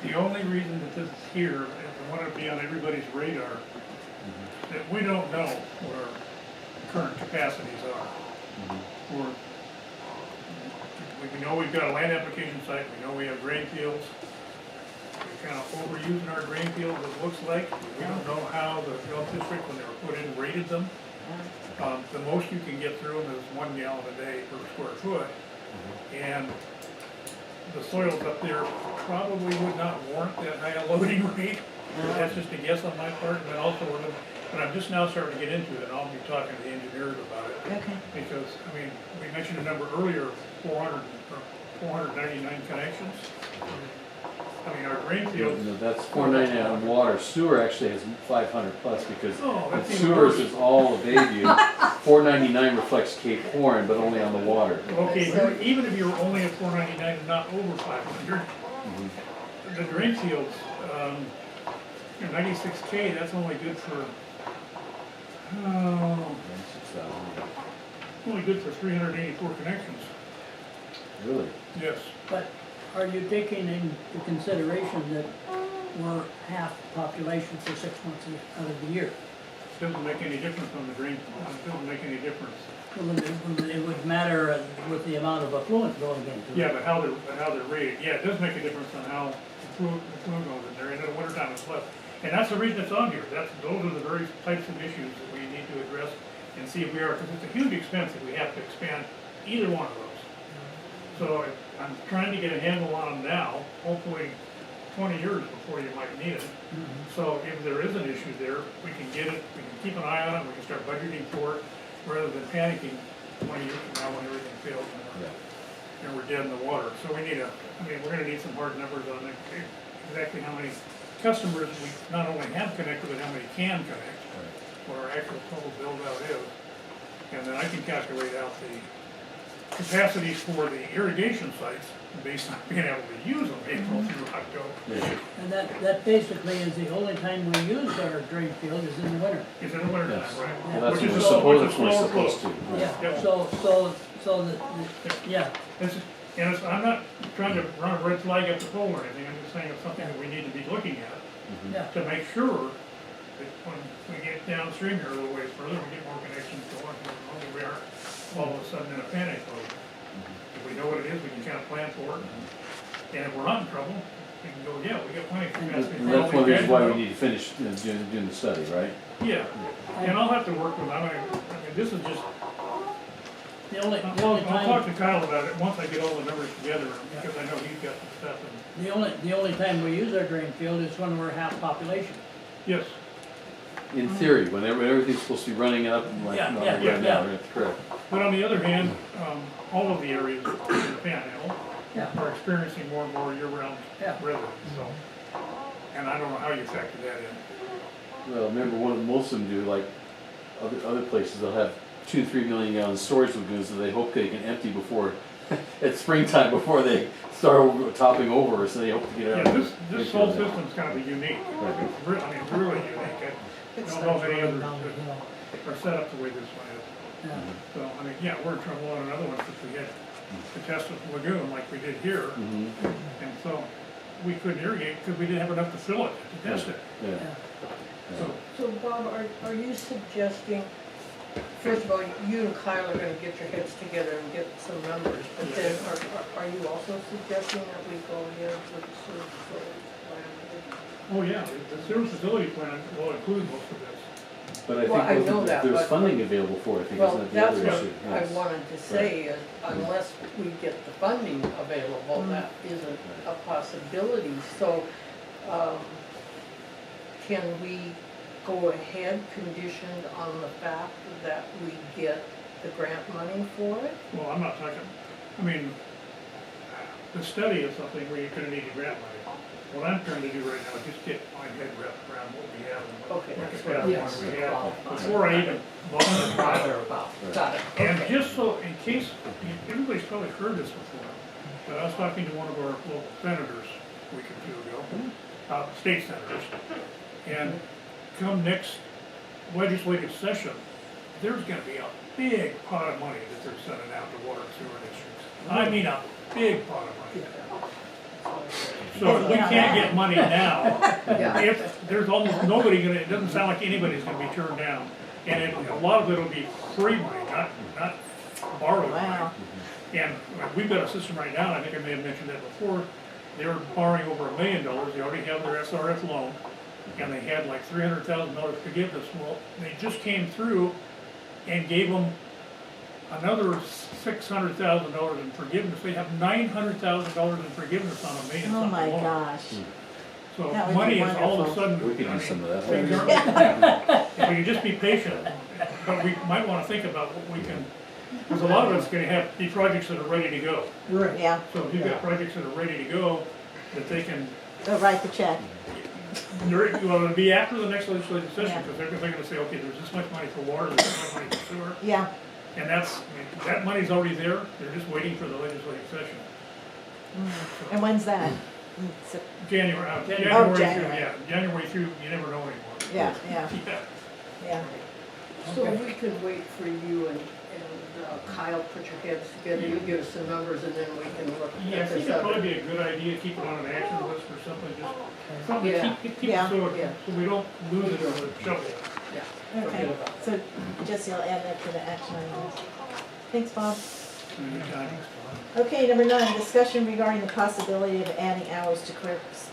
The only reason that this is here, and I want it to be on everybody's radar, that we don't know what our current capacities are. We're, we know we've got a land application site, we know we have drain fields. We're kind of overusing our drain fields, it looks like. We don't know how the health district, when they were put in, rated them. The most you can get through them is 1 gallon a day per square foot. And the soils up there probably would not warrant that high a loading rate. That's just a guess on my part, and then also, but I'm just now starting to get into it, and I'll be talking to the engineers about it. Okay. Because, I mean, we mentioned a number earlier, 499 connections. I mean, our drain fields. No, that's 499 on water. Sewer actually has 500 plus because Oh, that's the even sewers worse. is all of Bayview. 499 reflects Cape Horn, but only on the water. Okay, even if you're only at 499 and not over 500, the drain fields, 96K, that's only good for, only good for 384 connections. Really? Yes. But are you taking into consideration that we're half population for 6 months out of the year? Doesn't make any difference on the drain, doesn't make any difference. Well, it would matter with the amount of affluent going into it. Yeah, but how they're rated, yeah, it does make a difference on how the fluid goes in there, and in the wintertime it's less. And that's the reason it's on here, those are the very types of issues that we need to address and see if we are, because it's a huge expense if we have to expand either one of those. So I'm trying to get a handle on them now, hopefully 20 years before you might need it. So if there is an issue there, we can get it, we can keep an eye on it, we can start budgeting for it, rather than panicking 20 years from now when everything fails and we're dead in the water. So we need we're gonna need some hard numbers on exactly how many customers we not only have connected, but how many can connect, what our actual total build out is. And then I can calculate out the capacities for the irrigation sites based on being able to use them April through October. And that basically is the only time we use our drain field is in the winter. It's in the winter time, Yes. right? Well, that's Which what is we're slow- which is supposed, we're slower supposed flow. to. right. Yeah, Yep. yeah. I'm not trying to run a red flag up the pole or anything, I'm just saying it's something that we need to be looking at Yeah. to make sure that when we get downstream here a little ways further, we get more connections going, and we aren't all of a sudden in a panic mode. If we know what it is, we can kind of plan for it, and if we're not in trouble, we can go, yeah, we got plenty of capacity. And that's one of the reasons why we need to finish doing the study, right? Yeah, and I'll have to work with, I mean, this is just, The only I'll talk time, to Kyle about it once I get all the numbers together, because I know he's got some stuff, and, the only time we use our drain field is when we're half population. yes. In theory, whenever everything's supposed to be running up and like, Yeah, not yeah, right yeah, now, yeah. that's correct. But on the other hand, all of the areas in the Panhandle Yeah. are experiencing more and more year-round Yeah. weather, so. And I don't know how you factor that in. Well, remember, most of them do, like, other places, they'll have 2 to 3 million gallon storage lagoons that they hope they can empty before, at springtime, before they start topping over, so they hope to get Yeah, out. this whole system's kind of unique. It's really, really unique. I don't know if any others are set up the way this one is. Yeah. So, I mean, yeah, we're in trouble on another one because we had to test the lagoon like we did here. Mhm. And so we couldn't irrigate because we didn't have enough to fill it, to test it. Yeah. Yeah. So, So Bob, are you suggesting, first of all, you and Kyle are gonna get your heads together and get some numbers, but then are you also suggesting that we go ahead with the sewer facility plan? oh yeah, the sewer facility plan will include most of this. But I Well, I think know that, there's but- funding available for it, I think, Well, isn't that that's the other what issue? I Yes. wanted to say, is unless we get the funding available, that isn't a possibility. So, can we go ahead conditioned on the fact that we get the grant money for it? Well, I'm not talking, I mean, the study is something where you're gonna need a grant money. What I'm trying to do right now is just get my head wrapped around what we have and what Okay, what that's capacity yes. we have, before I even bought the product. Got it. And Okay. just so, in case, everybody's probably heard this before, but I was talking to one of our local senators a week or two ago, state senators, and come next legislative session, there's gonna be a big pot of money that they're sending out to water and sewer districts. I mean, a big pot of money. So if we can't get money now, Yeah. there's almost nobody gonna, it doesn't sound like anybody's gonna be turned down. And a lot of it'll be free money, not borrowed money. Wow. And we've got a system right now, and I think I may have mentioned that before, they were borrowing over $1 million, they already have their SRF loan, and they had like $300,000 forgiveness. Well, they just came through and gave them another $600,000 in forgiveness. They have $900,000 in forgiveness on $1 million Oh something my loan. gosh. So That would be money is all of a wonderful. sudden. We could I use mean, some of that. things aren't- If we could just be patient, but we might wanna think about what we can, because a lot of it's gonna be projects that are ready to go. Right. Yeah, So if you've got projects that are ready to go, that they can, they'll write the check. well, it'll be after the next legislative session, Yeah. because they're gonna say, okay, there's this much money for water, there's this much money for sewer, Yeah, and I mean, that money's already there, they're just waiting for the legislative session. and when's that? January, Oh, January through, January. yeah, January through, you never know anymore. Yeah, yeah, Yeah. yeah. So Okay. we can wait for you and Kyle, put your heads together, you give us some numbers and then we can look Yeah, I at think this it'd probably other. be a good idea, to keep it on an action list or something, just something to Yeah. keep Yeah. it Yeah. so we don't lose it or shovel it. Yeah. Okay, so Jesse will add that to the action items. Thanks, Bob. Anytime. Okay, number 9, discussion regarding the possibility of adding hours to clerks